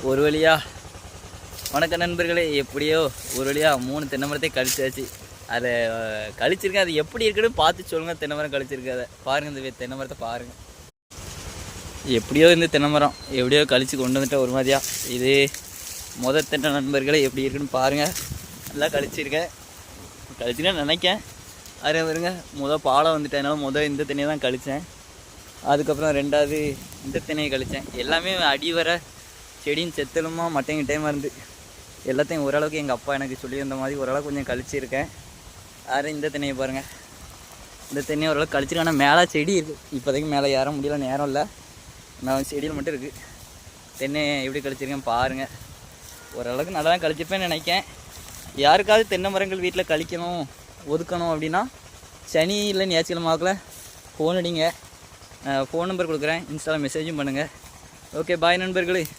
ஒரு வழியா வணக்கம் நண்பர்களே. எப்படியோ ஒரு வழியா 3 தென்னை மரத்தை கழிச்சாச்சு. அதை கழிச்சிருக்கேன். அது எப்படி இருக்குன்னு பார்த்து சொல்லுங்கள். தென்னை மரம் கழிச்சிருக்கு. அதை பாருங்கள், இந்த தென்னை மரத்தை பாருங்கள். எப்படியோ இந்த தென்னை மரம் எப்படியோ கழிச்சு கொண்டு வந்துட்டேன் ஒரு மாதிரியா. இது தென்னை நண்பர்களே எப்படி இருக்குன்னு பாருங்கள். நல்லா கழிச்சிருக்கேன். கழிச்சுன்னு நினைக்கேன். அதே வருங்க, பாலம் வந்துட்டதுனால இந்த தென்னையை தான் கழித்தேன். அதுக்கப்புறம் 2வது இந்த தென்னையை கழித்தேன். எல்லாமே அடி வர செடியும் செத்தலுமா மட்டைங்கிட்டேமா இருந்து எல்லாத்தையும் ஓரளவுக்கு எங்கள் அப்பா எனக்கு சொல்லியிருந்த மாதிரி ஓரளவுக்கு கொஞ்சம் கழிச்சிருக்கேன். அதே இந்த தென்னையை பாருங்கள். இந்த தென்னையை ஓரளவுக்கு கழிச்சிருக்கேன். ஆனால் மேலே செடி இருக்குது. இப்போதைக்கு மேலே ஏற முடியல, நேரம் இல்லை. நான் செடியில் மட்டும் இருக்குது. தென்னையை எப்படி கழிச்சிருக்கேன் பாருங்கள். ஓரளவுக்கு நல்லா தான் கழிச்சிருப்பேன்னு நினைக்கேன். யாருக்காவது தென்னை மரங்கள் வீட்டில் கழிக்கணும் ஒதுக்கணும் அப்படின்னா சனி இல்லை ஞாயிற்றுக்கிழமாக்கில் ஃபோன் அடிங்க. ஃபோன் நம்பர் கொடுக்குறேன். இன்ஸ்டாவில் மெசேஜும் பண்ணுங்கள். ஓகே, பாய் நண்பர்களே.